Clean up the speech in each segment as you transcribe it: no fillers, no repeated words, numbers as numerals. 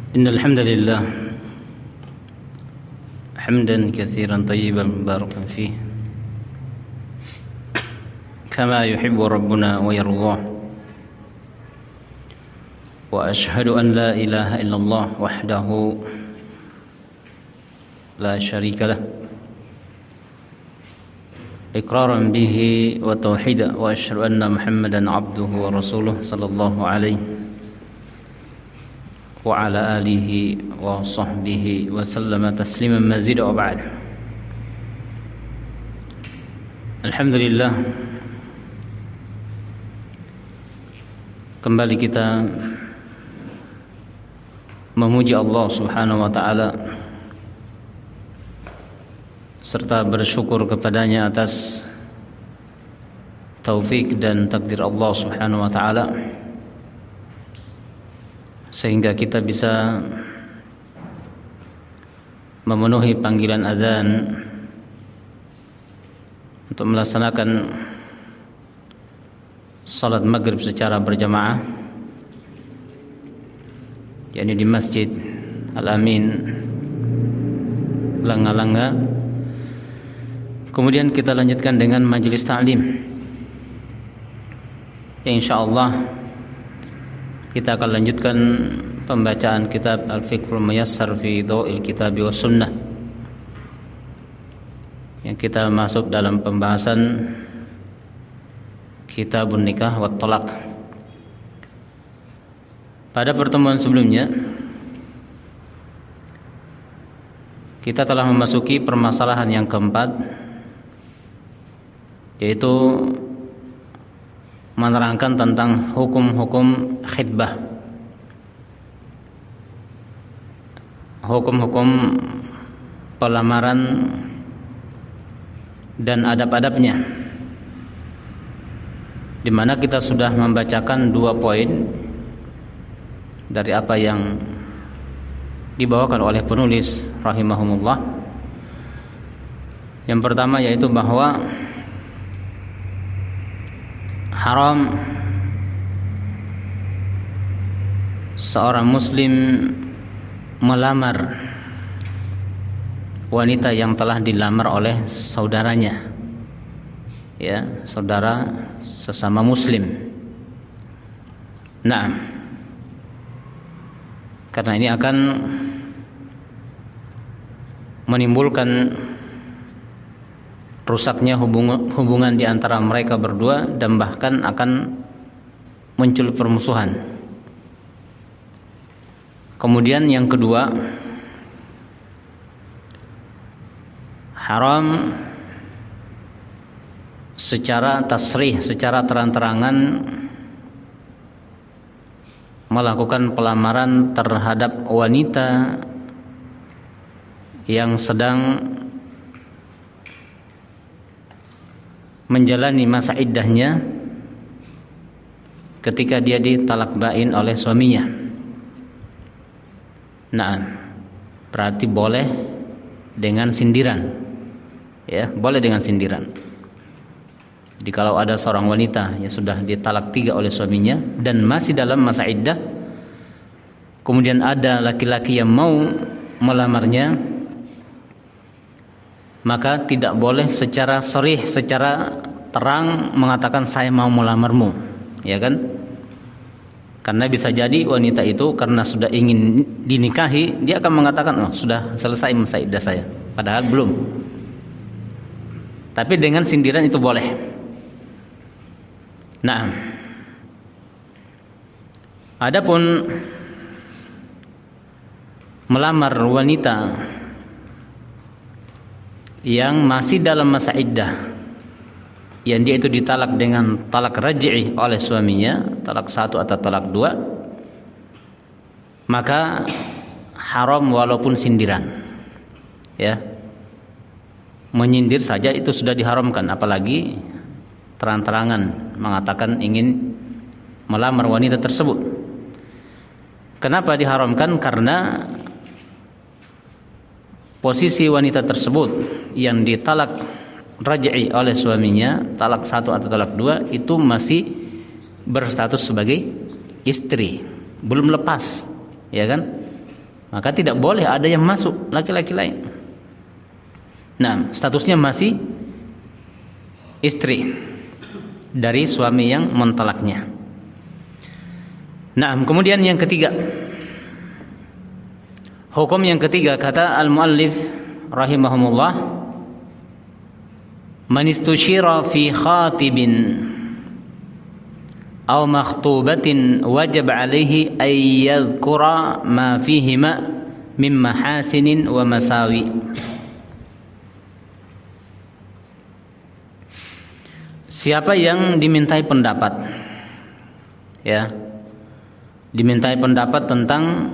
إن الحمد لله حمدا كثيرا طيبا مباركا فيه كما يحب ربنا ويرضاه وأشهد أن لا إله إلا الله وحده لا شريك له إقرارا به وتوحيدا وأشهد أن محمدا عبده ورسوله صلى الله عليه وعلى آله وصحبه وسلم تسليما مزيدا وبعد. Alhamdulillah, kembali kita memuji Allah Subhanahu wa taala serta bersyukur kepadanya atas taufik dan takdir Allah Subhanahu wa taala sehingga kita bisa memenuhi panggilan azan untuk melaksanakan salat maghrib secara berjamaah, yakni di Masjid Al-Amin Langa-Langa. Kemudian kita lanjutkan dengan majelis ta'lim. Insyaallah kita akan lanjutkan pembacaan kitab Al-Fiqhul Muyassar fi Dhaw'il Kitab wa Sunnah, yang kita masuk dalam pembahasan Kitabun Nikah wa Talaq. Pada pertemuan sebelumnya kita telah memasuki permasalahan yang keempat, yaitu menerangkan tentang hukum-hukum khitbah, hukum-hukum pelamaran dan adab-adabnya, di mana kita sudah membacakan 2 poin dari apa yang dibawakan oleh penulis rahimahumullah. Yang pertama yaitu bahwa haram seorang muslim melamar wanita yang telah dilamar oleh saudaranya, ya, saudara sesama muslim. Nah, karena ini akan menimbulkan rusaknya hubungan di antara mereka berdua dan bahkan akan muncul permusuhan. Kemudian yang kedua, haram secara tasrih, secara terang-terangan melakukan pelamaran terhadap wanita yang sedang menjalani masa iddahnya ketika dia ditalak bain oleh suaminya. Nah, berarti boleh dengan sindiran, ya, boleh dengan sindiran. Jadi kalau ada seorang wanita yang sudah ditalak 3 oleh suaminya dan masih dalam masa iddah, kemudian ada laki-laki yang mau melamarnya, maka tidak boleh secara sharih, secara terang mengatakan saya mau melamarmu, ya kan? Karena bisa jadi wanita itu karena sudah ingin dinikahi, dia akan mengatakan, oh sudah selesai masa iddah saya, padahal belum. Tapi dengan sindiran itu boleh. Nah, adapun melamar wanita yang masih dalam masa iddah, yang dia itu ditalak dengan talak raj'i oleh suaminya, talak 1 atau talak 2, maka haram walaupun sindiran, ya, menyindir saja itu sudah diharamkan, apalagi terang-terangan mengatakan ingin melamar wanita tersebut. Kenapa diharamkan? Karena posisi wanita tersebut yang ditalak raj'i oleh suaminya, talak 1 atau talak 2, itu masih berstatus sebagai istri, belum lepas, ya kan? maka tidak boleh ada yang masuk laki-laki lain. Nah, statusnya masih istri dari suami yang mentalaknya. Nah, kemudian yang ketiga, hukum yang ketiga kata al-muallif rahimahumullah, man istusyira fi khatibin aw makhtubatin wajib alaihi ay yadhkura ma fihima min mahasinin wa masawi. Siapa yang dimintai pendapat, ya, dimintai pendapat tentang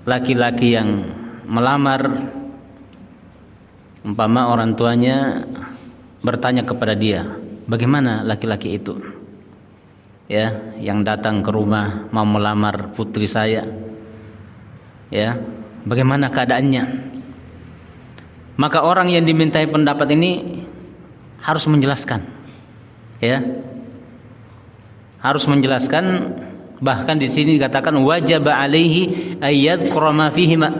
laki-laki yang melamar, umpama orang tuanya bertanya kepada dia, bagaimana laki-laki itu, ya, yang datang ke rumah mau melamar putri saya, ya, bagaimana keadaannya? Maka orang yang dimintai pendapat ini harus menjelaskan, ya, harus menjelaskan. Bahkan di sini dikatakan wajib alaihi ayyadhkura ma fihima,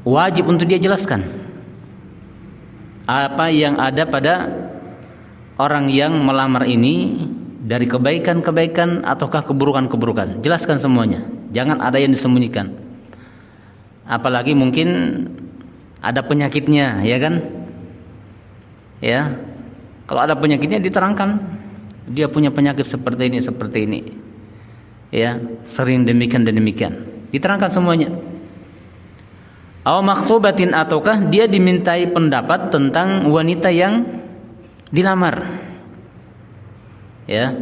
wajib untuk dia jelaskan apa yang ada pada orang yang melamar ini dari kebaikan-kebaikan ataukah keburukan-keburukan. Jelaskan semuanya, jangan ada yang disembunyikan. Apalagi mungkin ada penyakitnya, ya kan? Ya, kalau ada penyakitnya diterangkan. Dia punya penyakit seperti ini, ya, sering demikian dan demikian, diterangkan semuanya. Aw makhtubatin, ataukah dia dimintai pendapat tentang wanita yang dilamar, ya,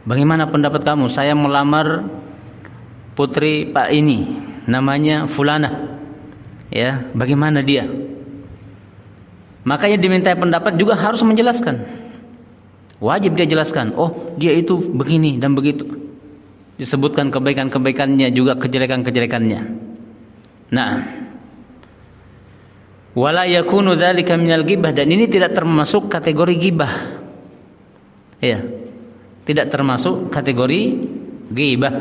bagaimana pendapat kamu? Saya melamar putri Pak ini, namanya Fulana, ya, bagaimana dia? Makanya dimintai pendapat juga harus menjelaskan. Wajib dia jelaskan, oh dia itu begini dan begitu. Disebutkan kebaikan-kebaikannya juga kejelekan-kejelekannya. Nah, wala yakunu dzalika minal ghibah, dan ini tidak termasuk kategori ghibah. Ya. Tidak termasuk kategori ghibah.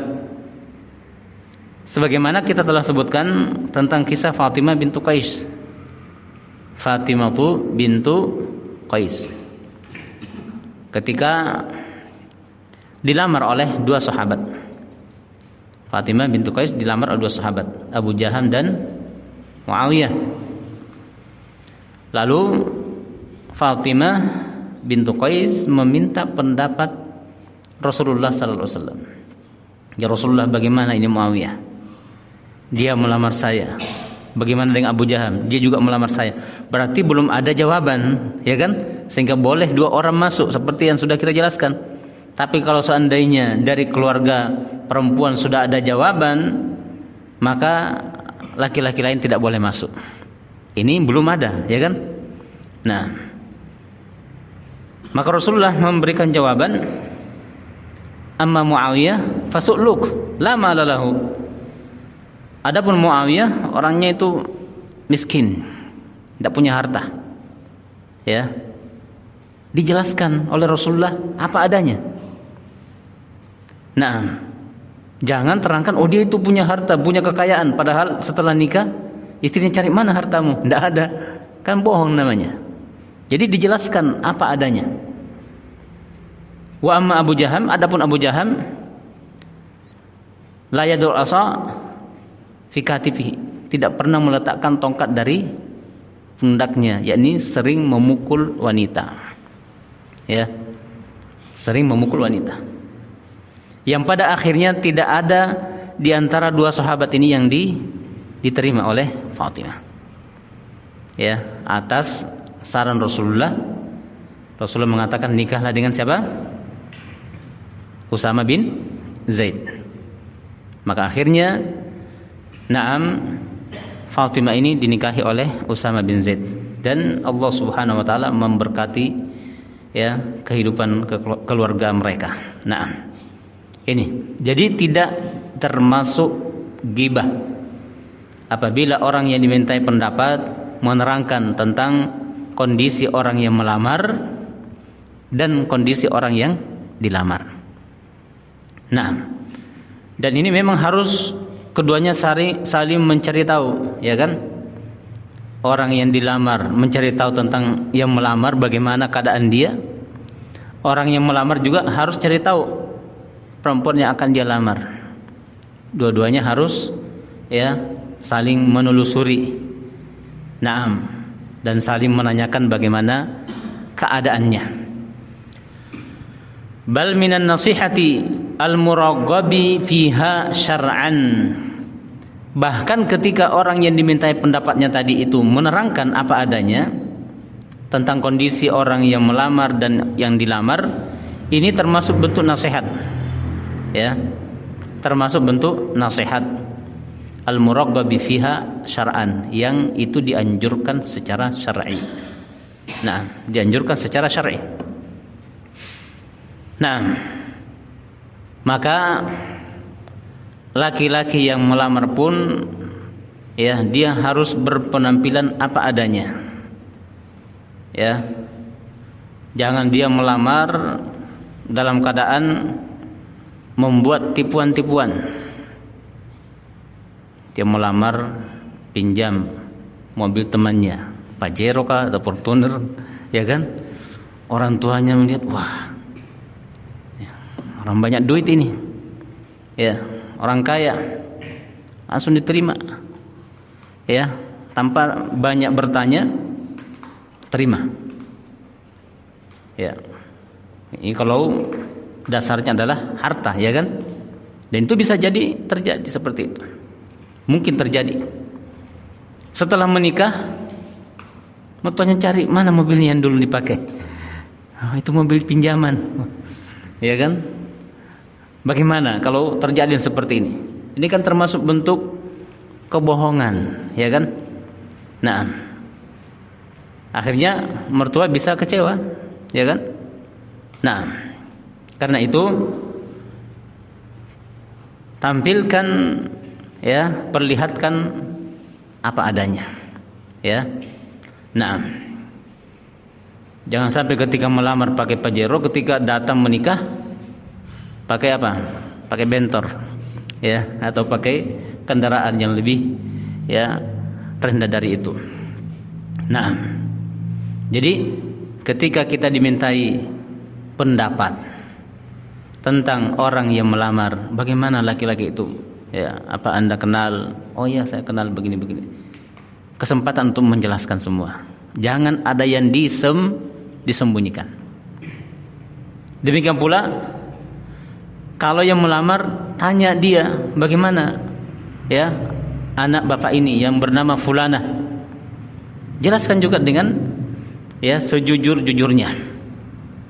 Sebagaimana kita telah sebutkan tentang kisah Fatimah bintu Qais. Fatimah bintu Qais ketika dilamar oleh dua sahabat. Fatimah bintu Qais dilamar oleh dua sahabat, Abu Jaham dan Muawiyah. Lalu Fatimah bintu Qais meminta pendapat Rasulullah sallallahu alaihi wasallam. Ya Rasulullah, bagaimana ini Muawiyah? Dia melamar saya. Bagaimana dengan Abu Jaham? Dia juga melamar saya. Berarti belum ada jawaban, ya kan? Sehingga boleh dua orang masuk seperti yang sudah kita jelaskan. Tapi kalau seandainya dari keluarga perempuan sudah ada jawaban, maka laki-laki lain tidak boleh masuk. Ini belum ada, ya kan? Nah, maka Rasulullah memberikan jawaban, amma Muawiyah fasu'luk lama lalahu. Adapun Muawiyah orangnya itu miskin, tidak punya harta, ya. Dijelaskan oleh Rasulullah apa adanya. Nah, jangan terangkan oh dia itu punya harta, punya kekayaan, padahal setelah nikah istrinya cari mana hartamu, tidak ada, kan bohong namanya. Jadi dijelaskan apa adanya. Wa amma Abu Jaham, adapun Abu Jaham la yadul asa fi katifihi, tidak pernah meletakkan tongkat dari pundaknya, yakni sering memukul wanita, ya, sering memukul wanita, yang pada akhirnya tidak ada di antara dua sahabat ini yang diterima oleh Fatimah, ya, atas saran Rasulullah. Rasulullah mengatakan nikahlah dengan siapa? Usama bin Zaid. Maka akhirnya Fatimah ini dinikahi oleh Usama bin Zaid, dan Allah Subhanahu wa taala memberkati, ya, kehidupan keluarga mereka. Nah, ini jadi tidak termasuk ghibah apabila orang yang dimintai pendapat menerangkan tentang kondisi orang yang melamar dan kondisi orang yang dilamar. Nah, dan ini memang harus keduanya saling mencari tahu, ya kan? Orang yang dilamar mencari tahu tentang yang melamar bagaimana keadaan dia. Orang yang melamar juga harus cari tahu perempuan yang akan dia lamar. Dua-duanya harus ya saling menelusuri. Naam, dan saling menanyakan bagaimana keadaannya. Bal minan nasihati al-muraghabi fiha syar'an. Bahkan ketika orang yang dimintai pendapatnya tadi itu menerangkan apa adanya tentang kondisi orang yang melamar dan yang dilamar, ini termasuk bentuk nasihat. Ya. Termasuk bentuk nasihat. Al-muraghabi fiha syar'an, yang itu dianjurkan secara syar'i. Nah, dianjurkan secara syar'i. Nah, maka laki-laki yang melamar pun ya dia harus berpenampilan apa adanya. Ya. Jangan dia melamar dalam keadaan membuat tipuan-tipuan. Dia melamar pinjam mobil temannya, Pajero kah atau Fortuner, ya kan? Orang tuanya melihat, wah, ya, orang banyak duit ini, ya, orang kaya, langsung diterima, ya, tanpa banyak bertanya, terima, ya. Ini kalau dasarnya adalah harta, ya kan? Dan itu bisa jadi terjadi seperti itu. Mungkin terjadi. Setelah menikah, mertuanya cari mana mobilnya yang dulu dipakai. Oh, itu mobil pinjaman, ya kan? Bagaimana kalau terjadi seperti ini? Ini kan termasuk bentuk kebohongan, ya kan? Nah, akhirnya mertua bisa kecewa, ya kan? Nah, karena itu tampilkan, ya, perlihatkan apa adanya, ya. Nah, jangan sampai ketika melamar pakai Pajero, ketika datang menikah pakai apa? Pakai Bentor, ya, atau pakai kendaraan yang lebih ya rendah dari itu. Nah, jadi ketika kita dimintai pendapat tentang orang yang melamar, bagaimana laki-laki itu? Ya, apa Anda kenal? Oh ya, saya kenal begini-begini. Kesempatan untuk menjelaskan semua. Jangan ada yang disembunyikan. Demikian pula kalau yang melamar, tanya dia bagaimana ya anak bapak ini yang bernama Fulana. Jelaskan juga dengan ya sejujur-jujurnya.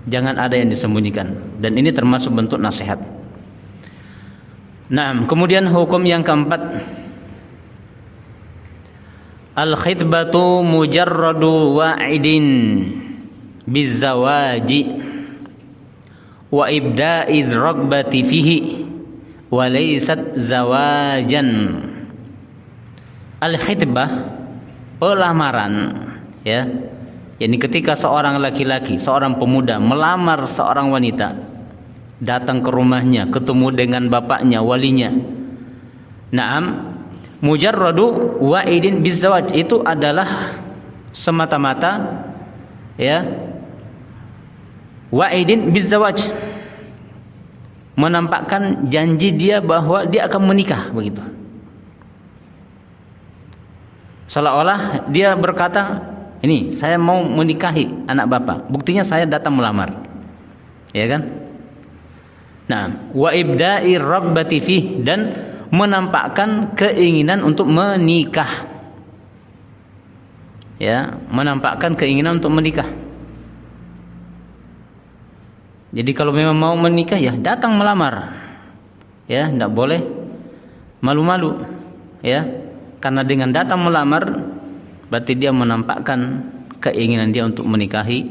Jangan ada yang disembunyikan. Dan ini termasuk bentuk nasihat. Nah, kemudian hukum yang keempat, al-khitbatu mujarradu wa'idin bizawaji wa ibda'iz ragbati fihi wa laysat zawajan. Al-khitbah, pelamaran, ya. Yani ketika seorang laki-laki, seorang pemuda melamar seorang wanita, datang ke rumahnya, ketemu dengan bapaknya, walinya. Naam, mujarradu wa'idin bizawaj, itu adalah semata-mata ya wa'idin bizawaj, menampakkan janji dia bahwa dia akan menikah, begitu. Seolah-olah dia berkata, ini saya mau menikahi anak bapak, buktinya saya datang melamar, ya kan? Nah, wa ibda'i rabbati fih, dan menampakkan keinginan untuk menikah. Ya, menampakkan keinginan untuk menikah. Jadi kalau memang mau menikah ya datang melamar. Ya, tidak boleh malu-malu, ya. Karena dengan datang melamar berarti dia menampakkan keinginan dia untuk menikahi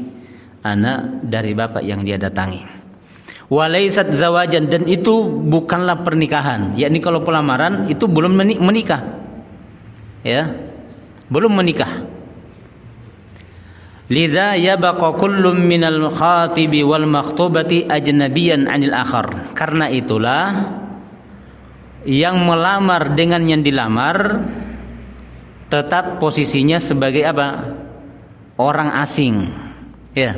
anak dari bapak yang dia datangi. Walaisat zawajan, dan itu bukanlah pernikahan. Yakni kalau pelamaran itu belum menikah. Ya. Belum menikah. Lidza yabqa kullum minal khatibi wal makhtubati ajnabiyan 'anil akhar. Karena itulah yang melamar dengan yang dilamar tetap posisinya sebagai apa? Orang asing. Ya.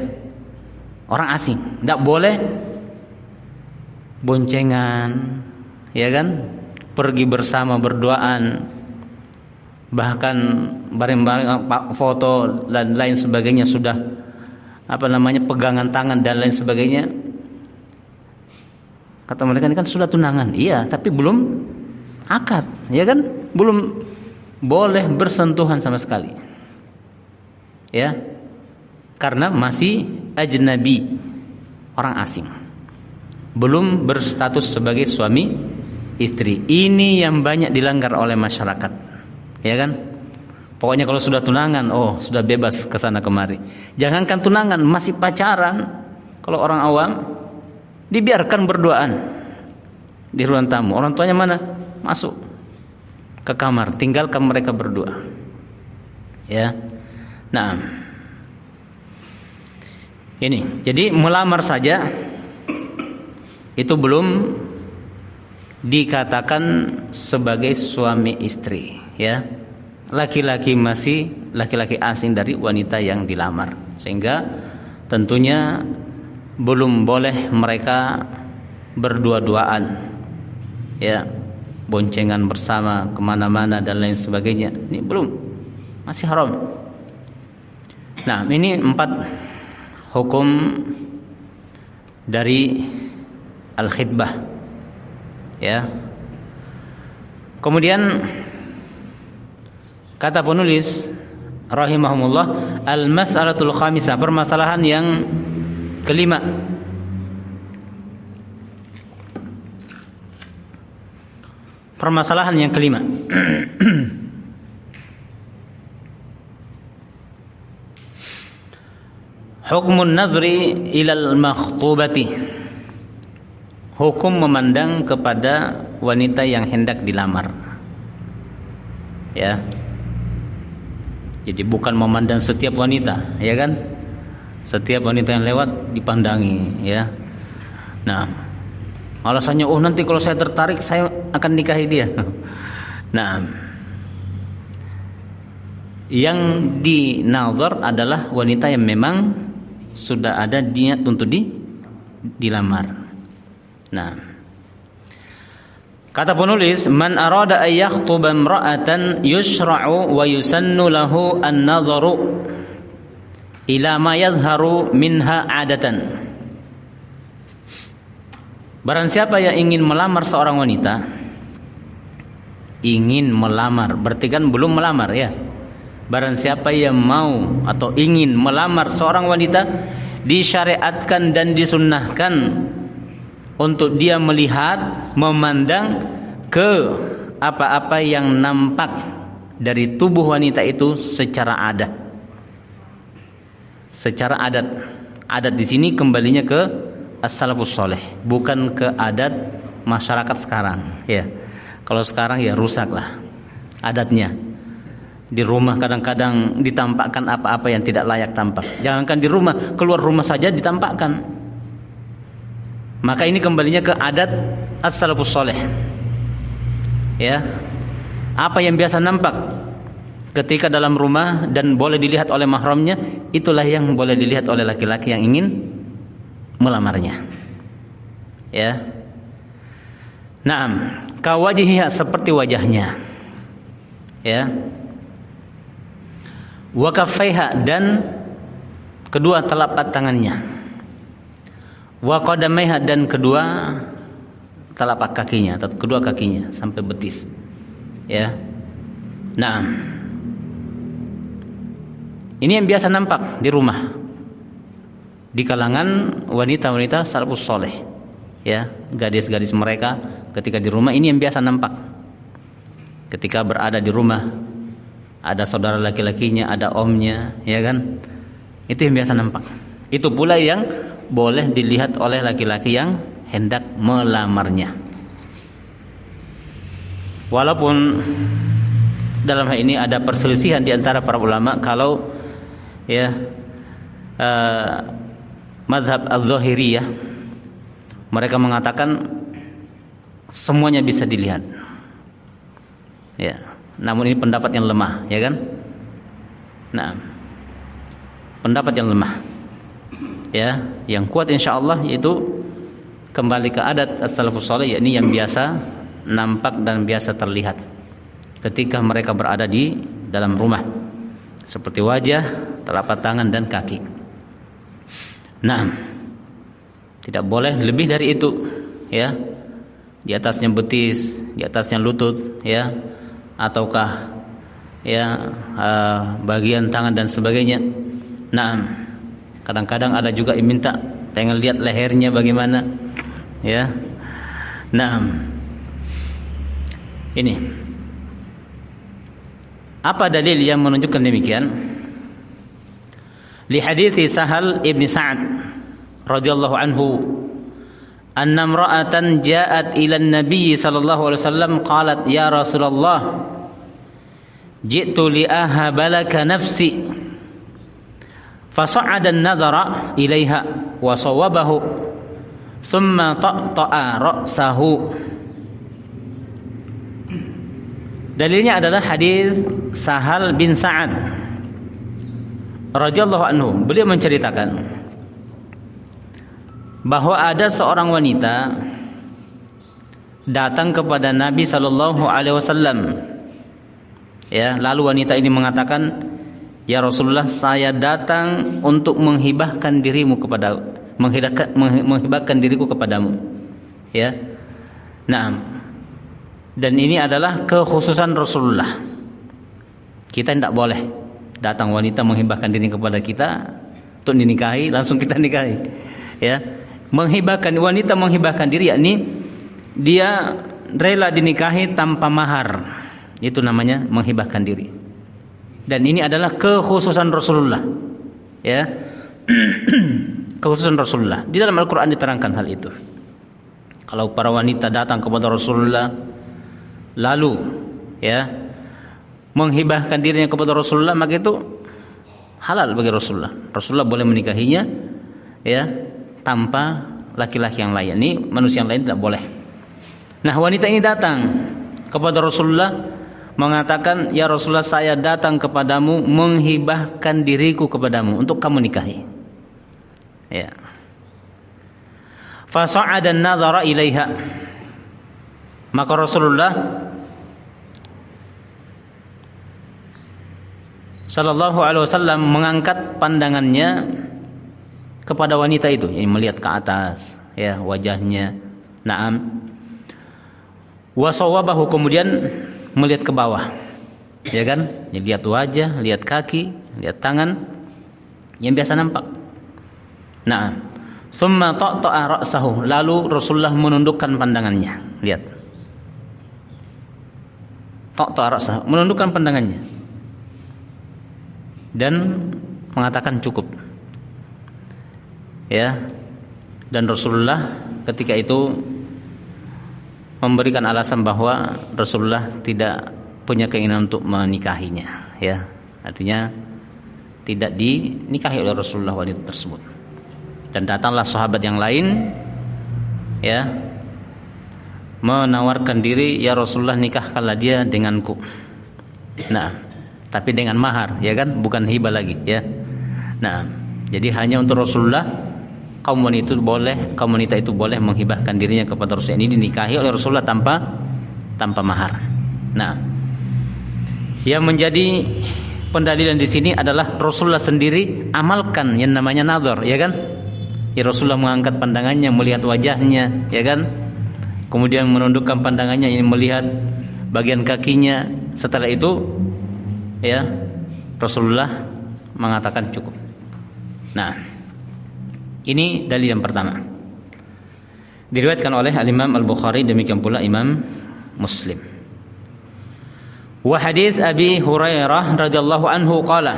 Orang asing. Tidak boleh boncengan, ya kan? Pergi bersama berduaan. Bahkan bareng-bareng foto dan lain sebagainya, sudah pegangan tangan dan lain sebagainya. Kata mereka, ini kan sudah tunangan. Iya, tapi belum akad, ya kan? Belum boleh bersentuhan sama sekali. Ya. Karena masih ajnabi, orang asing. Belum berstatus sebagai suami istri. Ini yang banyak dilanggar oleh masyarakat. Ya kan? Pokoknya kalau sudah tunangan, sudah bebas ke sana kemari. Jangankan tunangan, masih pacaran. Kalau orang awam dibiarkan berduaan di ruang tamu. Orang tuanya mana? Masuk ke kamar, tinggalkan mereka berdua. Ya. Nah, ini. Jadi melamar saja itu belum dikatakan sebagai suami istri, ya. Laki-laki masih laki-laki asing dari wanita yang dilamar, sehingga tentunya belum boleh mereka berdua-duaan, ya, boncengan bersama kemana-mana dan lain sebagainya. Ini belum, masih haram. Nah, ini 4 hukum dari al-khitbah, ya. Kemudian kata penulis rahimahumullah, al-mas'alatul khamisah, permasalahan yang kelima. Permasalahan yang kelima. Hukmun nazri ilal makhtubati. Hukum memandang kepada wanita yang hendak dilamar. Ya. Jadi bukan memandang setiap wanita, ya kan? Setiap wanita yang lewat dipandangi, ya. Nah, alasannya, nanti kalau saya tertarik saya akan nikahi dia. Nah, yang dinazar adalah wanita yang memang sudah ada niat untuk dilamar. Nah, kata penulis, man arada ay yakhtuba imra'atan yushra'u wa yusannu lahu an-nadharu ila ma yadhharu minha 'adatan. Barang siapa yang ingin melamar seorang wanita, ingin melamar, berarti kan belum melamar, ya. Barang siapa yang mau atau ingin melamar seorang wanita, disyariatkan dan disunnahkan untuk dia melihat, memandang ke apa-apa yang nampak dari tubuh wanita itu secara adat. Secara adat. Adat di sini kembalinya ke as-salafus saleh, bukan ke adat masyarakat sekarang, ya. Kalau sekarang ya rusaklah adatnya. Di rumah kadang-kadang ditampakkan apa-apa yang tidak layak tampak. Jangankan di rumah, keluar rumah saja ditampakkan. Maka ini kembalinya ke adat as-salafus saleh. Ya. Apa yang biasa nampak ketika dalam rumah dan boleh dilihat oleh mahramnya, itulah yang boleh dilihat oleh laki-laki yang ingin melamarnya. Ya. Naam, kawajihiha, seperti wajahnya. Ya. Wa kaffaiha, dan kedua telapak tangannya. Wa qadamaiha, dan kedua telapak kakinya atau kedua kakinya sampai betis. Ya. Nah, ini yang biasa nampak di rumah di kalangan wanita-wanita salafus saleh. Ya, gadis-gadis mereka ketika di rumah, ini yang biasa nampak. Ketika berada di rumah, ada saudara laki-lakinya, ada omnya, ya kan? Itu yang biasa nampak. Itu pula yang boleh dilihat oleh laki-laki yang hendak melamarnya. Walaupun dalam hal ini ada perselisihan di antara para ulama, kalau ya mazhab az-zahiriyah, mereka mengatakan semuanya bisa dilihat. Ya. Namun ini pendapat yang lemah, ya kan? Nah, pendapat yang lemah. Ya, yang kuat insyaallah yaitu kembali ke adat as-salafus saleh, yakni yang biasa nampak dan biasa terlihat ketika mereka berada di dalam rumah, seperti wajah, telapak tangan dan kaki. Nah, tidak boleh lebih dari itu, ya. Di atasnya betis, di atasnya lutut, ya, ataukah ya bagian tangan dan sebagainya. Nah, kadang-kadang ada juga yang minta pengen lihat lehernya bagaimana, ya. Nah, ini apa dalil yang menunjukkan demikian? Li hadithi Sahal ibn Sa'ad radhiyallahu anhu, anna imra'atan ja'at ila an-nabiy sallallahu alaihi wasallam qalat ya Rasulullah ji'tu li ahabalaka nafsi fasa'ada an-nadhara ilaiha wa sawabahu thumma taqta'a ra'sahu. Dalilnya adalah hadis Sahal bin Sa'ad radhiyallahu anhu. Beliau menceritakan bahwa ada seorang wanita datang kepada Nabi sallallahu alaihi wasallam. Ya, lalu wanita ini mengatakan, "Ya Rasulullah, saya datang untuk menghibahkan diriku kepadamu." Ya. Nah, dan ini adalah kekhususan Rasulullah. Kita tidak boleh datang wanita menghibahkan diri kepada kita untuk dinikahi, langsung kita nikahi. Ya, wanita menghibahkan diri, yakni dia rela dinikahi tanpa mahar. Itu namanya menghibahkan diri. Dan ini adalah kekhususan Rasulullah. Ya, kekhususan Rasulullah. Di dalam Al-Quran diterangkan hal itu. Kalau para wanita datang kepada Rasulullah lalu ya menghibahkan dirinya kepada Rasulullah, maka itu halal bagi Rasulullah. Rasulullah boleh menikahinya ya tanpa laki-laki yang lain. Ini manusia yang lain tidak boleh. Nah, wanita ini datang kepada Rasulullah mengatakan, "Ya Rasulullah, saya datang kepadamu menghibahkan diriku kepadamu untuk kamu nikahi." Ya. Fasa'ada an-nadhara ilaiha. Maka Rasulullah sallallahu alaihi wasallam mengangkat pandangannya kepada wanita itu, yang melihat ke atas, ya, wajahnya. Naam. Wa sawabahu, kemudian melihat ke bawah. Ya kan? Lihat wajah, lihat kaki, lihat tangan yang biasa nampak. Naam. Summa taqta'a ra'sahu, lalu Rasulullah menundukkan pandangannya. Lihat. Taqta'a ra'sahu, menundukkan pandangannya. Dan mengatakan cukup. Ya. Dan Rasulullah ketika itu memberikan alasan bahwa Rasulullah tidak punya keinginan untuk menikahinya, ya. Artinya tidak dinikahi oleh Rasulullah wanita tersebut. Dan datanglah sahabat yang lain, ya, menawarkan diri, "Ya Rasulullah, nikahkanlah dia denganku." Nah, tapi dengan mahar, ya kan, bukan hibah lagi, ya. Nah, jadi hanya untuk Rasulullah kaum wanita itu boleh menghibahkan dirinya kepada Rasulullah. Ini dinikahi oleh Rasulullah tanpa mahar. Nah, yang menjadi pendalilan di sini adalah Rasulullah sendiri amalkan yang namanya nazar, ya kan? Ya, Rasulullah mengangkat pandangannya melihat wajahnya, ya kan? Kemudian menundukkan pandangannya ini melihat bagian kakinya. Setelah itu, ya, Rasulullah mengatakan cukup. Nah, ini dalil yang pertama. Diriwayatkan oleh Al-Imam Al-Bukhari, demikian pula Imam Muslim. Wa hadits Abi Hurairah radhiyallahu anhu qala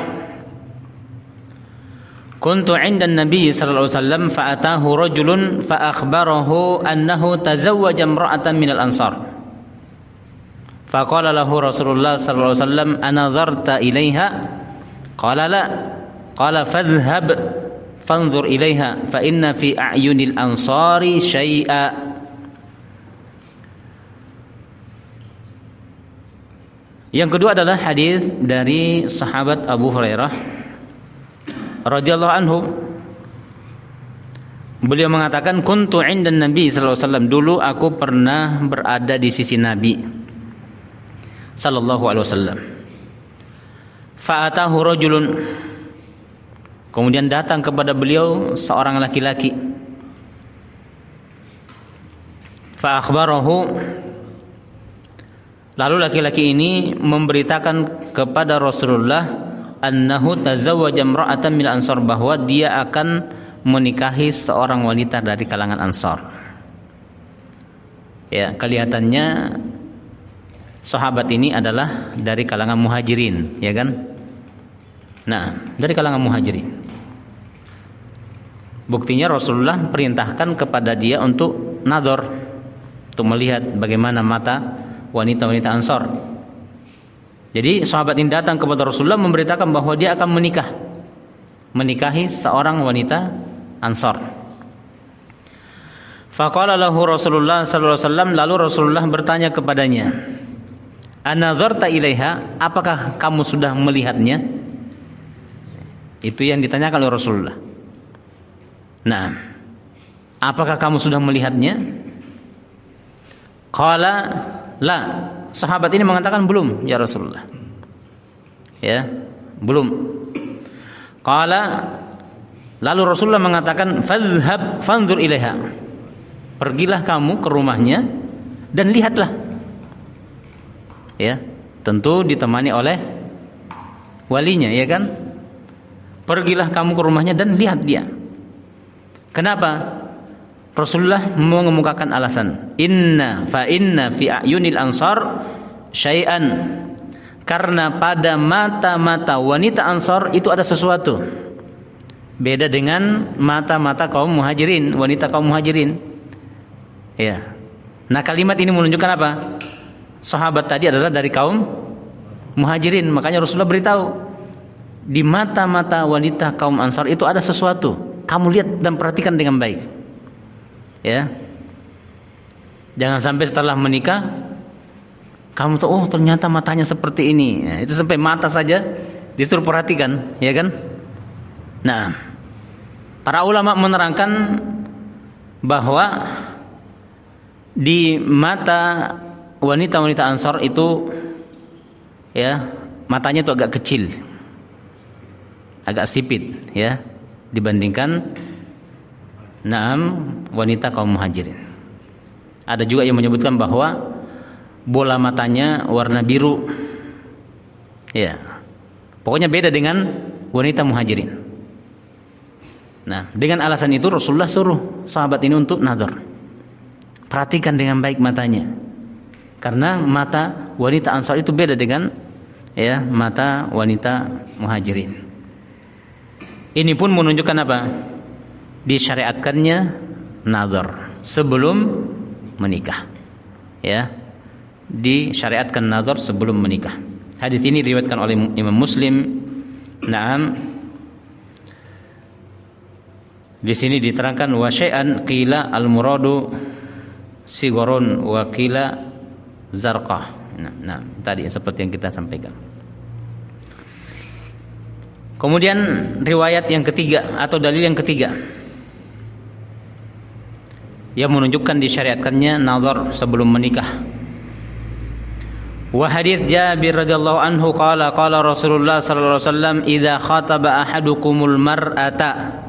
kuntu 'inda an-nabiy sallallahu alaihi wasallam fa atahu rajulun fa akhbarahu annahu tazawwaja imra'atan minal ansar. Fa qala lahu Rasulullah sallallahu alaihi wasallam anadharta ilaiha? Qala la. Qala fadhhab fanzur ilaiha fa inna fi a'yunil ansari syai'a. Yang kedua adalah hadis dari sahabat Abu Hurairah radhiyallahu anhu. Beliau mengatakan, kuntu 'indan Nabi sallallahu alaihi wasallam, dulu aku pernah berada di sisi Nabi sallallahu alaihi wasallam. Fa'atahu rajulun, kemudian datang kepada beliau seorang laki-laki. Fa akhbarahu, lalu laki-laki ini memberitakan kepada Rasulullah annahu tazawwaja imra'atan min ansar, bahwa dia akan menikahi seorang wanita dari kalangan Ansar. Ya, kelihatannya sahabat ini adalah dari kalangan Muhajirin, ya kan? Nah, dari kalangan Muhajirin. Buktinya Rasulullah perintahkan kepada dia untuk nador, untuk melihat bagaimana mata wanita-wanita Ansar. Jadi sahabat ini datang kepada Rasulullah memberitakan bahwa dia akan menikahi seorang wanita Ansar. Faqala lahu Rasulullah sallallahu alaihi wasallam, lalu Rasulullah bertanya kepadanya, "Anadzarta ilaiha?" Apakah kamu sudah melihatnya? Itu yang ditanyakan oleh Rasulullah. Nah, apakah kamu sudah melihatnya? Qala la. Sahabat ini mengatakan belum ya Rasulullah. Ya, belum. Qala, lalu Rasulullah mengatakan, fadhhab fanzur ilaiha. Pergilah kamu ke rumahnya dan lihatlah. Ya, tentu ditemani oleh walinya, ya kan? Pergilah kamu ke rumahnya dan lihat dia. Kenapa? Rasulullah mengemukakan alasan. Inna fi ayunil ansar syai'an. Karena pada mata-mata wanita Ansar itu ada sesuatu. Beda dengan mata-mata kaum Muhajirin, wanita kaum Muhajirin. Ya. Nah, kalimat ini menunjukkan apa? Sahabat tadi adalah dari kaum Muhajirin, makanya Rasulullah beritahu, di mata-mata wanita kaum Ansar itu ada sesuatu. Kamu lihat dan perhatikan dengan baik. Ya. Jangan sampai setelah menikah kamu tuh, oh ternyata matanya seperti ini. Nah, itu sampai mata saja disuruh perhatikan, ya kan? Nah, para ulama menerangkan bahwa di mata wanita-wanita Ansar itu, ya, matanya itu agak kecil, agak sipit, ya, dibandingkan wanita kaum Muhajirin. Ada juga yang menyebutkan bahwa bola matanya warna biru. Ya. Pokoknya beda dengan wanita Muhajirin. Nah, dengan alasan itu Rasulullah suruh sahabat ini untuk nazar. Perhatikan dengan baik matanya. Karena mata wanita Ansar itu beda dengan mata wanita Muhajirin. Ini pun menunjukkan apa? Disyariatkannya nazar sebelum menikah. Ya. Disyariatkan nazar sebelum menikah. Hadis ini diriwayatkan oleh Imam Muslim. Naam. Di sini diterangkan wa syai'an qila al-muradu sigharun wa qila zarqah. Nah, tadi seperti yang kita sampaikan. Kemudian riwayat yang ketiga atau dalil yang ketiga yang menunjukkan disyariatkannya nazar sebelum menikah. Wa hadits Jabir radhiyallahu anhu qala Rasulullah sallallahu alaihi wasallam idza khataba ahadukumul mar'ata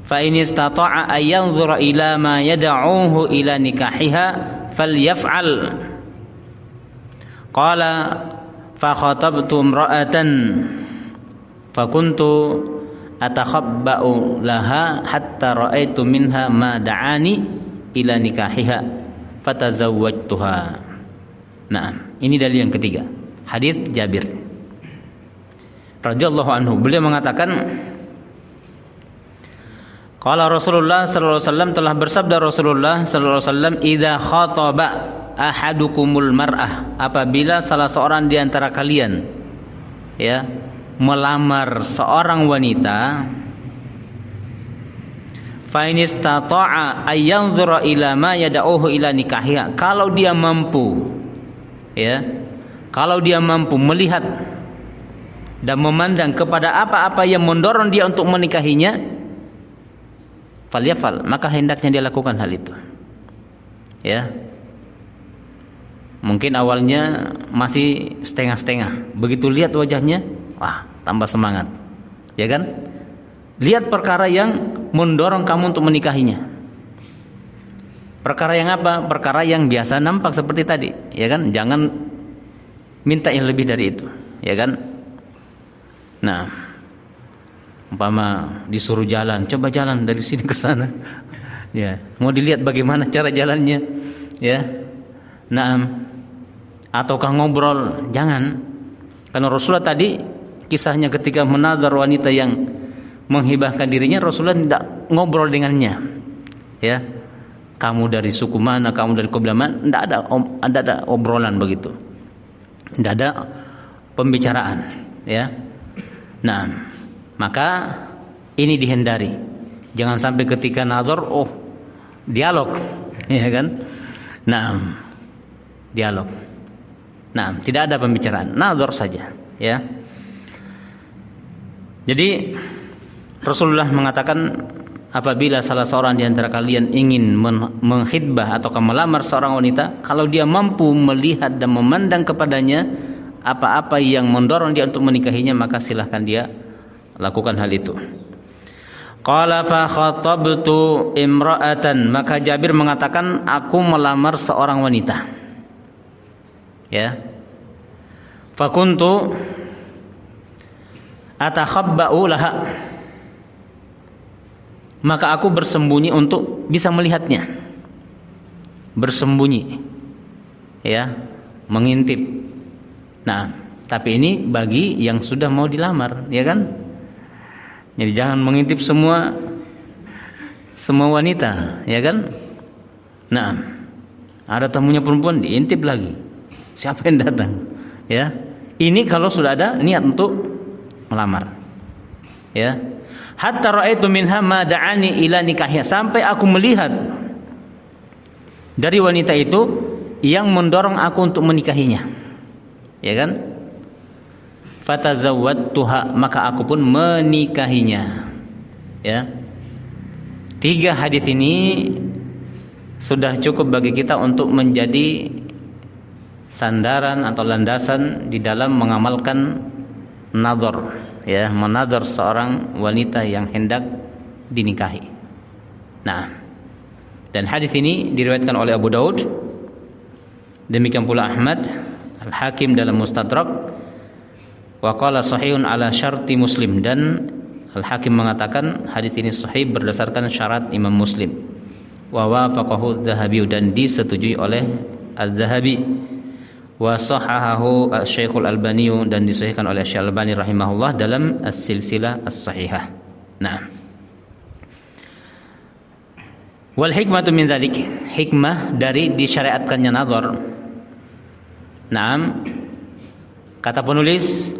fa in istata'a ay yanzura ila ma yad'uhu ila nikahiha falyaf'al. Qala fa khatabtu imra'atan fa kuntu atakhabba'u laha hatta ra'aitu minha ma da'ani ila nikahiha fatazawwajtuha. Nah, ini dalil yang ketiga. Hadis Jabir radhiyallahu anhu, beliau mengatakan qala Rasulullah sallallahu alaihi wasallam, telah bersabda Rasulullah sallallahu alaihi wasallam, idza khataba ahadukumul mar'ah, apabila salah seorang di antara kalian melamar seorang wanita, fa in istata'a ay yanzura ila ma yad'uhu ila nikahiha, kalau dia mampu kalau dia mampu melihat dan memandang kepada apa-apa yang mendorong dia untuk menikahinya, falyafal, maka hendaknya dia lakukan hal itu. Ya. Mungkin awalnya masih setengah-setengah. Begitu lihat wajahnya, wah, tambah semangat. Ya kan? Lihat perkara yang mendorong kamu untuk menikahinya. Perkara yang apa? Perkara yang biasa nampak seperti tadi, ya kan? Jangan minta yang lebih dari itu, ya kan? Nah, umpama disuruh jalan, coba jalan dari sini ke sana. Ya, mau dilihat bagaimana cara jalannya, ya. Nah, ataukah ngobrol, jangan. Karena Rasulullah tadi kisahnya ketika menazar wanita yang menghibahkan dirinya, Rasulullah tidak ngobrol dengannya. Ya. Kamu dari suku mana, kamu dari kabilah mana, tidak ada obrolan begitu. Tidak ada pembicaraan, ya. Nah, maka ini dihindari. Jangan sampai ketika nazar, dialog, ya kan? Nah, dialog. Nah, tidak ada pembicaraan, nazar saja, ya. Jadi Rasulullah mengatakan, apabila salah seorang di antara kalian ingin menghidbah atau melamar seorang wanita, kalau dia mampu melihat dan memandang kepadanya apa-apa yang mendorong dia untuk menikahinya, maka silahkan dia lakukan hal itu. Qala fa khatabtu imra'atan, maka Jabir mengatakan, aku melamar seorang wanita. Ya. Fa kuntu atakhabba'u laha, maka aku bersembunyi untuk bisa melihatnya. Bersembunyi, ya, mengintip. Nah, tapi ini bagi yang sudah mau dilamar, ya kan? Jadi jangan mengintip semua wanita, ya kan? Nah, ada tamunya perempuan diintip lagi. Siapa yang datang? Ya. Ini kalau sudah ada niat untuk melamar. Ya. Hatta ra'aitu minha ma da'ani ila nikahnya, sampai aku melihat dari wanita itu yang mendorong aku untuk menikahinya. Ya kan? Fatazawwadtuha, maka aku pun menikahinya. Ya. 3 hadis ini sudah cukup bagi kita untuk menjadi sandaran atau landasan di dalam mengamalkan nazar, ya, menazar seorang wanita yang hendak dinikahi. Nah, dan hadis ini diriwayatkan oleh Abu Daud, demikian pula Ahmad, Al-Hakim dalam Mustadrak, wa qala sahihun ala syarti Muslim, dan Al-Hakim mengatakan hadis ini sahih berdasarkan syarat Imam Muslim. Wa wafaqahu Az-Zahabi, dan disetujui oleh Az-Zahabi. Wa sahahahu Syekhul Albani, dan disahihkan oleh Syekh Albani rahimahullah dalam As-Silsilah As-Sahihah. Nah, wal hikmatu min dzalik, hikmah dari disyariatkannya nazar. Naam, kata penulis,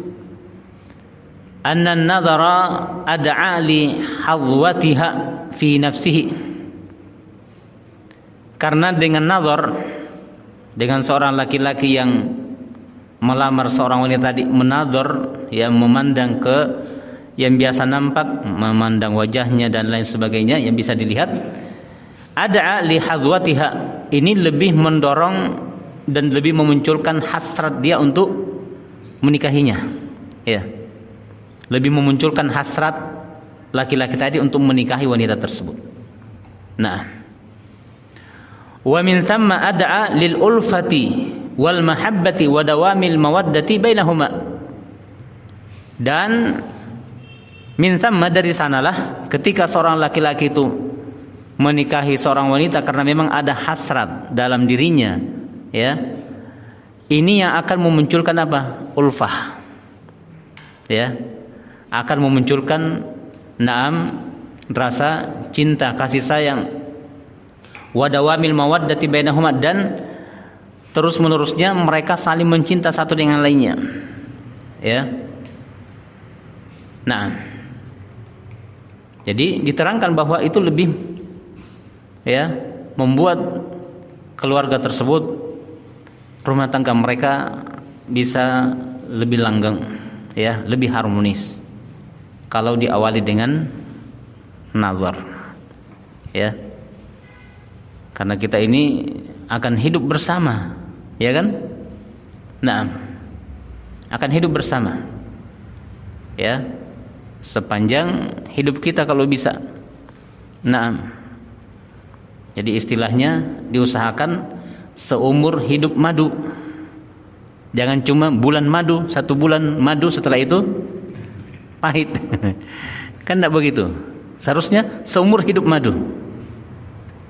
anna an-nadhara ad'a li hadwatiha fi nafsihi, karena dengan nazar, dengan seorang laki-laki yang melamar seorang wanita tadi, menazar, yang memandang ke yang biasa nampak, memandang wajahnya dan lain sebagainya yang bisa dilihat, ad'a li hadwatiha, ini lebih mendorong dan lebih memunculkan hasrat dia untuk menikahinya, ya, lebih memunculkan hasrat laki-laki tadi untuk menikahi wanita tersebut. Nah, wa min thamma ad'a lil ulfati wal mahabbati wa dawamil mawaddati bainahuma, dan min thamma, dari sanalah ketika seorang laki-laki itu menikahi seorang wanita karena memang ada hasrat dalam dirinya, ya, ini yang akan memunculkan apa? Ulfah, ya, akan memunculkan rasa cinta, kasih sayang, wadawamil mawaddati bainahuma, dan terus menerusnya mereka saling mencinta satu dengan lainnya, ya. Nah, jadi diterangkan bahwa itu lebih, ya, membuat keluarga tersebut, rumah tangga mereka bisa lebih langgeng, ya, lebih harmonis kalau diawali dengan nazar, ya. Karena kita ini akan hidup bersama, ya kan? Nah, akan hidup bersama, ya, sepanjang hidup kita kalau bisa. Nah, jadi istilahnya diusahakan seumur hidup madu. Jangan cuma bulan madu, 1 bulan madu, setelah itu pahit. Kan tidak begitu. Seharusnya seumur hidup madu.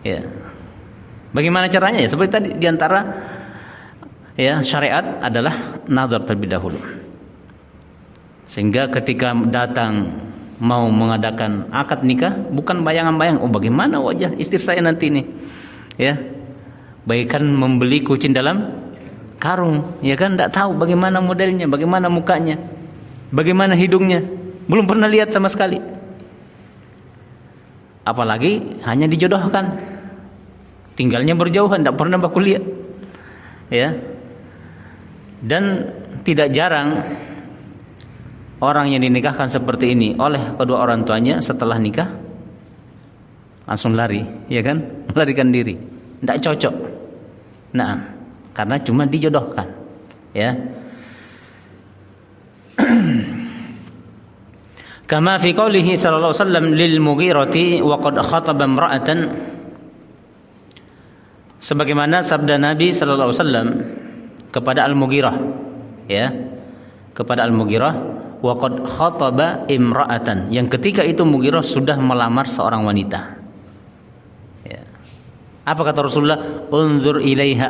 Ya. Bagaimana caranya? Ya seperti tadi, diantara ya syariat adalah nazar terlebih dahulu. Sehingga ketika datang mau mengadakan akad nikah, bukan bayangan-bayang, oh bagaimana wajah istri saya nanti ini, ya, bagaikan membeli kucing dalam karung, ya kan? Tidak tahu bagaimana modelnya, bagaimana mukanya, bagaimana hidungnya, belum pernah lihat sama sekali. Apalagi hanya dijodohkan, tinggalnya berjauhan, tidak pernah baku lihat, ya. Dan tidak jarang orang yang dinikahkan seperti ini oleh kedua orang tuanya, setelah nikah langsung lari, ya kan? Melarikan diri, tidak cocok. Nah, karena cuma dijodohkan, ya. Kama fi qoulihi sallallahu alaihi wasallam lil Mughirati wa qad khataba imra'atan, sebagaimana sabda Nabi sallallahu alaihi wasallam kepada Al-Mughirah, ya, kepada Al-Mughirah, wa qad khataba imra'atan, yang ketika itu Mughirah sudah melamar seorang wanita, ya. Apa kata Rasulullah? Unzur ilaiha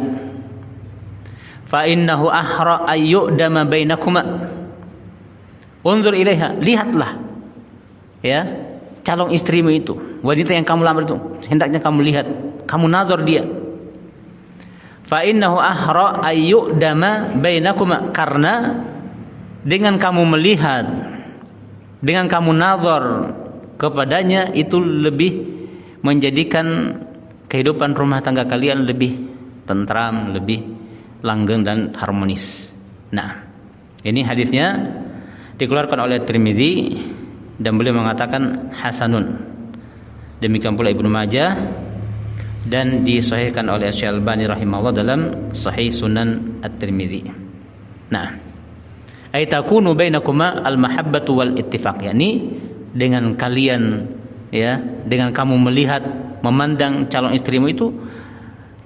fa innahu ahra ayyudama bainakuma. Unzur ilaiha, lihatlah, ya, calon istrimu itu, wanita yang kamu lamar itu, hendaknya kamu lihat, kamu nazar dia. Fa innahu ahra ayyudama bainakuma, karena dengan kamu melihat, dengan kamu nazar kepadanya, itu lebih menjadikan kehidupan rumah tangga kalian lebih tentram, lebih langgeng dan harmonis. Nah, ini hadisnya dikeluarkan oleh Tirmidzi dan beliau mengatakan hasanun. Demikian pula Ibnu Majah, dan disahihkan oleh Asy-Syaikh rahimahullah dalam Sahih Sunan At-Tirmidzi. Nah, ay takunu bainakuma al-mahabbatu wal ittifaq, yakni dengan kalian, ya, dengan kamu melihat, memandang calon istrimu itu,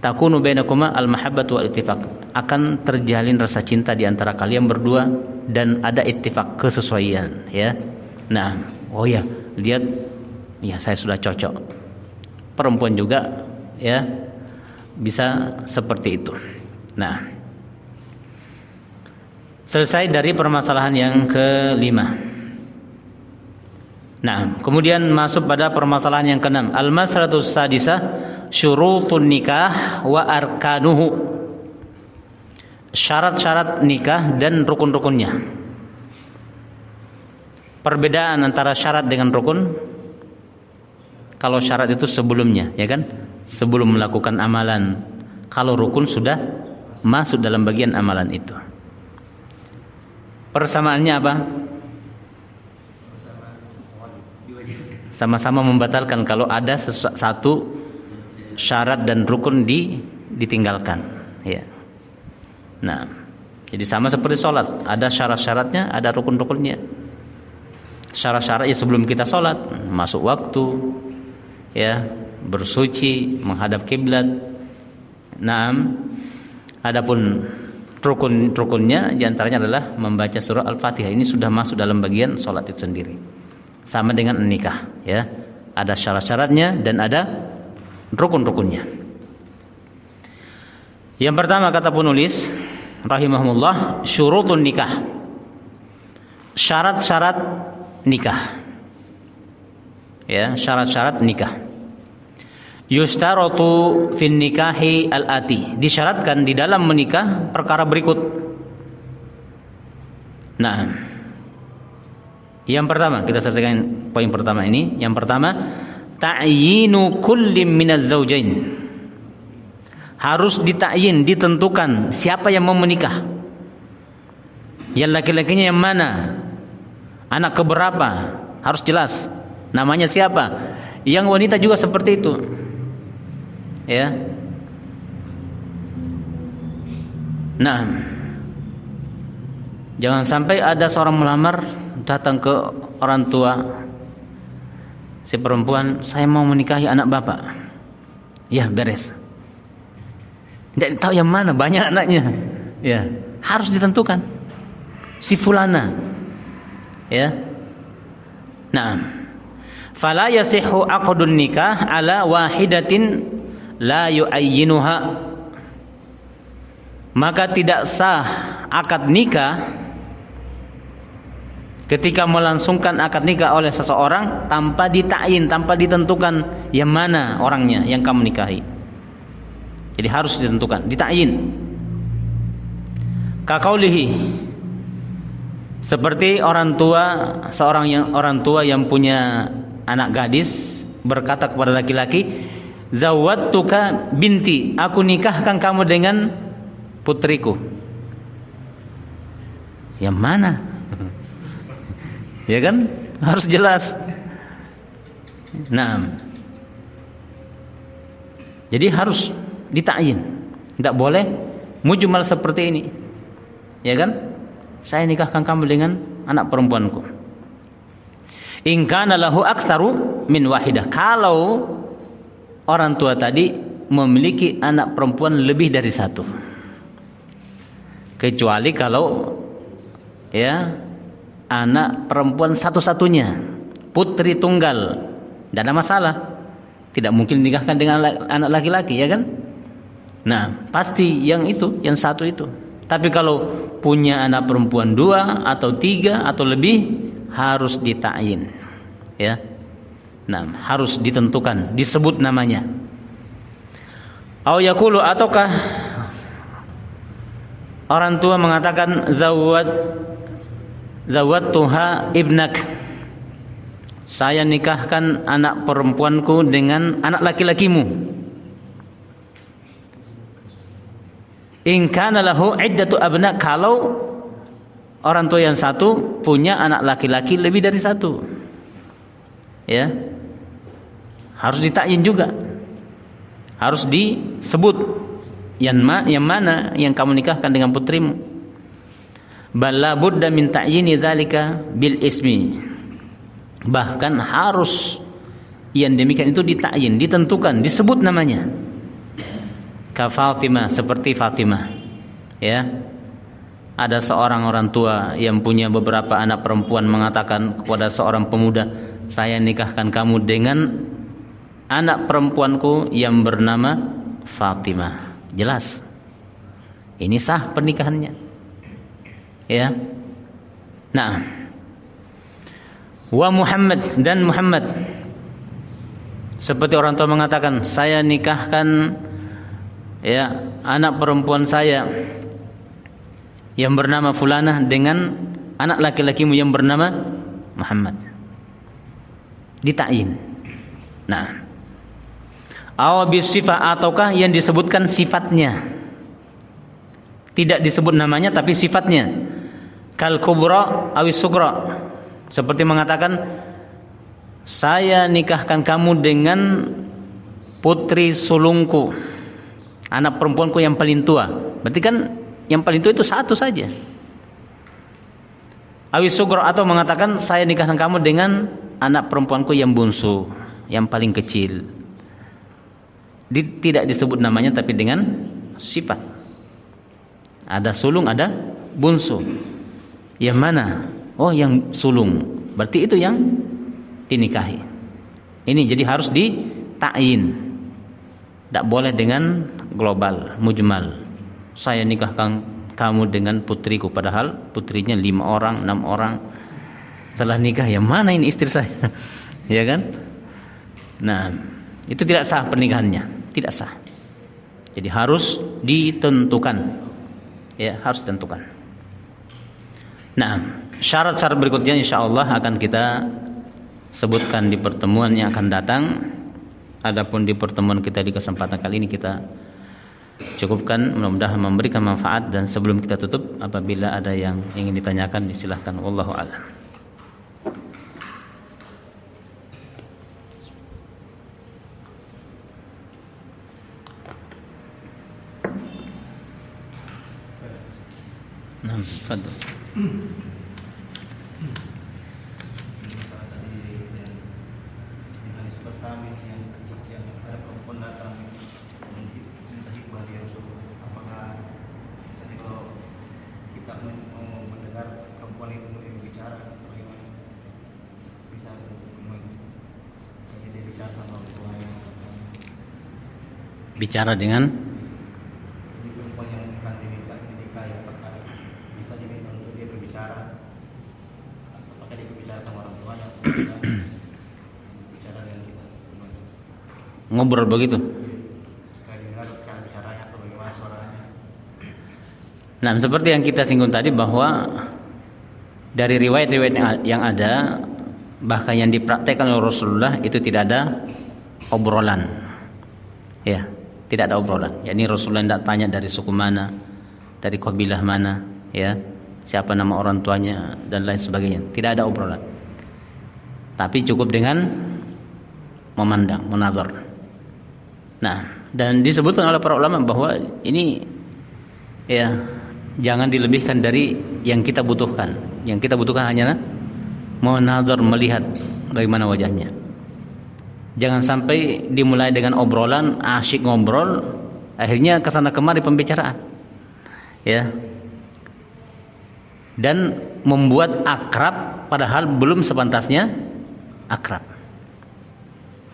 takunu bainakuma al-mahabbatu wal ittifaq, akan terjalin rasa cinta di antara kalian berdua dan ada ittifaq, kesesuaian, ya. Nah, oh ya, lihat, ya saya sudah cocok. Perempuan juga, ya, bisa seperti itu. Nah, selesai dari permasalahan yang kelima. Nah, kemudian masuk pada permasalahan yang keenam. Al-mas'alatus sadisah syurutun nikah wa arkanuhu. Syarat-syarat nikah dan rukun-rukunnya. Perbedaan antara syarat dengan rukun. Kalau syarat itu sebelumnya, ya kan? Sebelum melakukan amalan. Kalau rukun sudah masuk dalam bagian amalan itu. Persamaannya apa? Sama-sama membatalkan kalau ada satu syarat dan rukun ditinggalkan, ya. Nah, jadi sama seperti sholat, ada syarat-syaratnya, ada rukun-rukunnya. Syarat-syaratnya sebelum kita sholat, masuk waktu, ya, bersuci, menghadap kiblat. Nah, adapun rukun-rukunnya diantaranya adalah membaca surah Al-Fatihah. Ini sudah masuk dalam bagian sholat itu sendiri. Sama dengan nikah, ya, ada syarat-syaratnya dan ada rukun-rukunnya. Yang pertama kata penulis rahimahullah, syurutun nikah, syarat-syarat nikah, ya, syarat-syarat nikah. Yustaratu fin nikahi al-ati, disyaratkan di dalam menikah perkara berikut. Nah, yang pertama, kita selesaikan poin pertama ini. Yang pertama, ta'yinu kulli minaz zaujain, harus ditakyin, ditentukan siapa yang mau menikah Yang laki-lakinya yang mana? Anak keberapa? Harus jelas. Namanya siapa? Yang wanita juga seperti itu. Ya. Nah, jangan sampai ada seorang melamar datang ke orang tua si perempuan, saya mau menikahi anak bapak. Ya, beres. Tidak tahu yang mana, banyak anaknya. Ya, harus ditentukan. Si fulana. Ya. Nah, fala yasihhu aqdun nikah ala wahidatin la yu'ayyinuha. Maka tidak sah akad nikah ketika melangsungkan akad nikah oleh seseorang tanpa ditakyin, tanpa ditentukan yang mana orangnya yang kamu nikahi. Jadi harus ditentukan, ditakyin. Kakaulihi, seperti orang tua yang punya anak gadis berkata kepada laki-laki, zawwatuka binti, aku nikahkan kamu dengan putriku. Yang mana? Ya kan? Harus jelas. Nah, jadi harus ditakyin. Tidak boleh mujmal seperti ini. Ya kan? Saya nikahkan kamu dengan anak perempuanku. In kana lahu aktsaru min wahidah. Kalau orang tua tadi memiliki anak perempuan lebih dari satu. Kecuali kalau ya anak perempuan satu-satunya, putri tunggal, tidak ada masalah. Tidak mungkin dinikahkan dengan anak laki-laki, ya kan? Nah, pasti yang itu, yang satu itu. Tapi kalau punya anak perempuan 2 atau 3 atau lebih, harus ditakyin, ya. Nah, harus ditentukan, disebut namanya. Au yaqulu, ataukah orang tua mengatakan zawwatuha ibnak, saya nikahkan anak perempuanku dengan anak laki-lakimu. In kana lahu iddatu abna, kalau orang tua yang satu punya anak laki-laki lebih dari satu, ya, harus ditakyin juga, harus disebut yang mana yang kamu nikahkan dengan putrimu. Bala budda min ta'yini dzalika bil ismi, bahkan harus yang demikian itu ditakyin, ditentukan, disebut namanya. Ka Fatimah, seperti Fatimah, ya. Ada seorang orang tua yang punya beberapa anak perempuan mengatakan kepada seorang pemuda, saya nikahkan kamu dengan anak perempuanku yang bernama Fatimah. Jelas, ini sah pernikahannya, ya. Nah, wa Muhammad, dan Muhammad, seperti orang tua mengatakan, saya nikahkan ya anak perempuan saya yang bernama fulanah dengan anak laki-lakimu yang bernama Muhammad. Ditakyin. Nah, aw bisifah, ataukah yang disebutkan sifatnya, tidak disebut namanya tapi sifatnya. Kal kubra awis sugra, seperti mengatakan, saya nikahkan kamu dengan putri sulungku, anak perempuanku yang paling tua. Berarti kan yang paling tua itu satu saja. Awis sugra, atau mengatakan saya nikahkan kamu dengan anak perempuanku yang bungsu, yang paling kecil. Tidak disebut namanya tapi dengan sifat. Ada sulung, ada bungsu. Yang mana? Oh, yang sulung. Berarti itu yang dinikahi. Ini jadi harus ditakyin. Tidak boleh dengan global, mujmal. Saya nikahkan kamu dengan putriku, padahal putrinya 5 orang, 6 orang. Setelah nikah, yang mana ini istri saya? Ya kan? Nah, itu tidak sah pernikahannya, tidak sah. Jadi harus ditentukan, ya, harus ditentukan. Nah, syarat-syarat berikutnya insyaallah akan kita sebutkan di pertemuan yang akan datang. Adapun di pertemuan kita di kesempatan kali ini kita cukupkan, mudah-mudahan memberikan manfaat. Dan sebelum kita tutup, apabila ada yang ingin ditanyakan disilahkan. Wallahu a'lam. Nah, tafadhol. Bicara dengan perempuan yang akan dinikah ya, apakah bisa diminta untuk dia berbicara, apakah dia berbicara sama orang tuanya atau bicara dengan kita, ngobrol begitu. supaya dengar cara bicaranya atau bagaimana suaranya. Nah, seperti yang kita singgung tadi, bahwa dari riwayat-riwayat yang ada, bahkan yang dipraktekkan oleh Rasulullah, itu tidak ada obrolan, ya, tidak ada obrolan. Yani Rasulullah tidak tanya dari suku mana, dari kabilah mana, ya, siapa nama orang tuanya dan lain sebagainya. Tidak ada obrolan. Tapi cukup dengan memandang, menazar. Nah, dan disebutkan oleh para ulama bahwa ini, ya, jangan dilebihkan dari yang kita butuhkan. Yang kita butuhkan hanya menazar, melihat bagaimana wajahnya. Jangan sampai dimulai dengan obrolan, asyik ngobrol, akhirnya kesana kemari pembicaraan, ya, dan membuat akrab padahal belum sepantasnya akrab.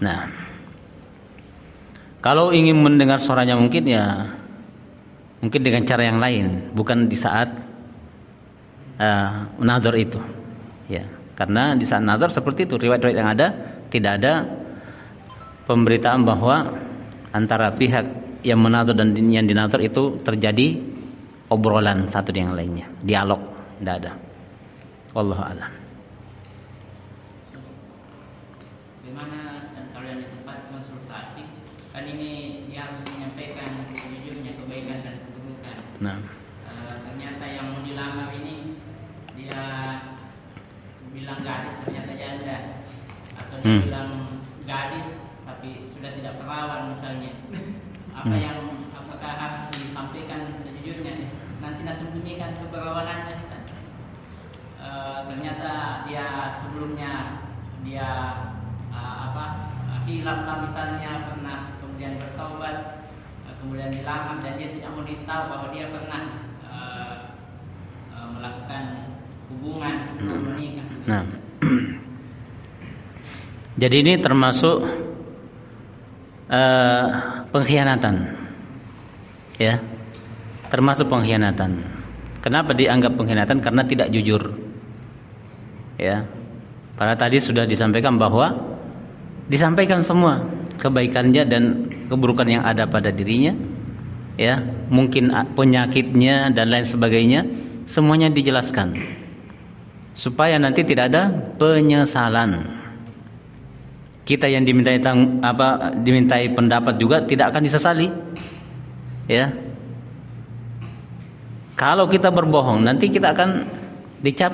Nah, kalau ingin mendengar suaranya mungkin dengan cara yang lain, bukan di saat nazar itu, ya, karena di saat nazar seperti itu, riwayat-riwayat yang ada tidak ada pemberitaan bahwa antara pihak yang menazar dan yang dinazar itu terjadi obrolan satu dengan lainnya, dialog, tidak ada. Wallahu a'lam. Bagaimana kalau yang di tempat konsultasi, kan ini dia harus menyampaikan sejujurnya kebaikan dan keburukan. Nah, Ternyata yang mau dilamar ini dia bilang gadis ternyata janda, atau dia bilang gadis tapi sudah tidak perawan misalnya. Apakah harus disampaikan sejujurnya? Nanti sembunyikan keperawanannya. Ternyata dia sebelumnya hilang lah misalnya, pernah kemudian bertaubat, kemudian dilamar dan dia tidak mau tahu bahwa dia pernah melakukan hubungan sebelum menikah. nah. Jadi ini termasuk pengkhianatan, ya, termasuk pengkhianatan. Kenapa dianggap pengkhianatan? Karena tidak jujur, ya. Pada tadi sudah disampaikan bahwa disampaikan semua kebaikannya dan keburukan yang ada pada dirinya, ya, mungkin penyakitnya dan lain sebagainya, semuanya dijelaskan supaya nanti tidak ada penyesalan. Kita yang dimintai pendapat juga tidak akan disesali, ya. Kalau kita berbohong, nanti kita akan dicap,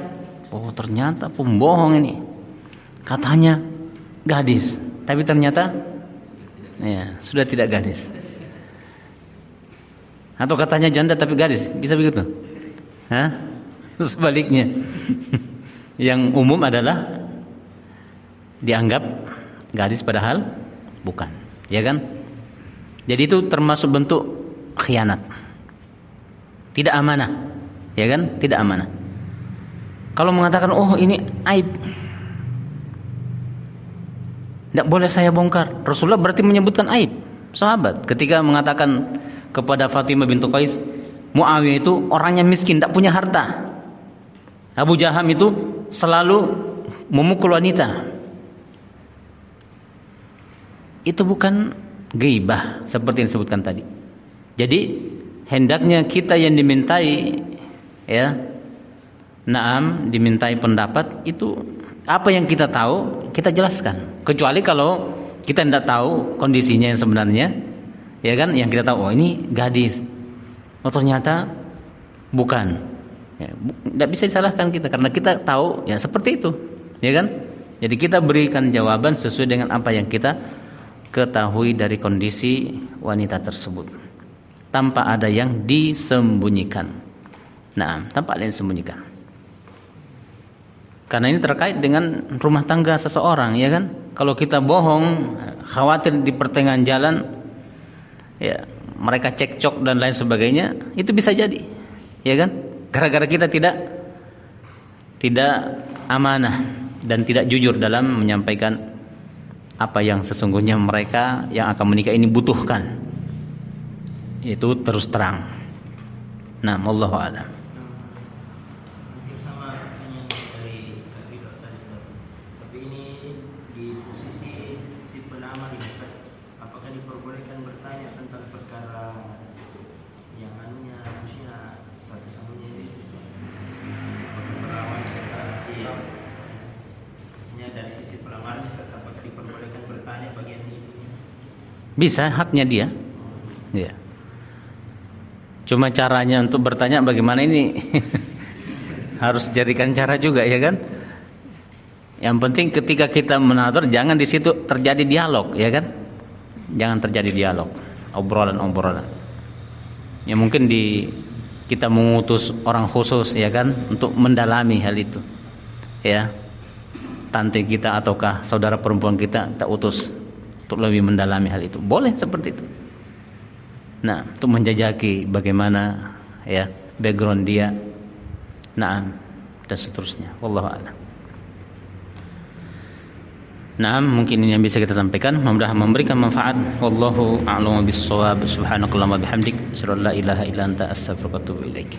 oh ternyata pembohong ini, katanya gadis, tapi ternyata ya sudah tidak gadis. Atau katanya janda tapi gadis, bisa begitu? Hah? Sebaliknya. Yang umum adalah dianggap gadis padahal bukan, ya kan? Jadi itu termasuk bentuk khianat, tidak amanah, ya kan? Tidak amanah. Kalau mengatakan oh ini aib, tidak boleh saya bongkar. Rasulullah berarti menyebutkan aib sahabat ketika mengatakan kepada Fatimah bintu Qais, Muawiyah itu orangnya miskin, tidak punya harta. Abu Jaham itu selalu memukul wanita. Itu bukan ghaibah seperti yang disebutkan tadi. Jadi hendaknya kita yang dimintai, ya, dimintai pendapat itu apa yang kita tahu kita jelaskan. Kecuali kalau kita tidak tahu kondisinya yang sebenarnya, ya kan, yang kita tahu oh ini gadis, oh ternyata bukan, ya, tidak bisa disalahkan kita karena kita tahu ya seperti itu, ya kan. Jadi kita berikan jawaban sesuai dengan apa yang kita ketahui dari kondisi wanita tersebut, tanpa ada yang disembunyikan. Nah, tanpa ada yang disembunyikan. Karena ini terkait dengan rumah tangga seseorang, ya kan. Kalau kita bohong, khawatir di pertengahan jalan, ya mereka cekcok dan lain sebagainya, itu bisa jadi, ya kan. Gara-gara kita tidak amanah dan tidak jujur dalam menyampaikan apa yang sesungguhnya mereka yang akan menikah ini butuhkan, itu terus terang. Nah, wallahu a'lam. Mungkin sama pertanyaan dari Kak Ridho tadi, Ustaz. Tapi ini di posisi si pelamar ini, Ustaz, apakah diperbolehkan bertanya tentang perkara yang anunya, maksudnya status anunya itu, Ustaz? Apakah perawan serta dari sisi pelamar ini, Ustaz, apakah diperbolehkan bertanya bagian itu? Bisa, haknya dia. Ya. Cuma caranya untuk bertanya bagaimana ini harus jadikan cara juga, ya kan? Yang penting ketika kita menazar jangan di situ terjadi dialog, ya kan? Jangan terjadi dialog, obrolan-obrolan. Ya mungkin kita mengutus orang khusus, ya kan, untuk mendalami hal itu. Ya. Tante kita ataukah saudara perempuan kita tak utus untuk lebih mendalami hal itu. Boleh seperti itu. Nah, untuk menjajaki bagaimana ya background dia, nah dan seterusnya. Wallahu a'lam. Nah, mungkin ini yang bisa kita sampaikan. Mudah-mudahan memberikan manfaat. Wallahu a'lamu bis-shawab. Subhanakallahumma bihamdik, asyhadu an la ilaha illa anta, astaghfiruka wa atubu ilaik.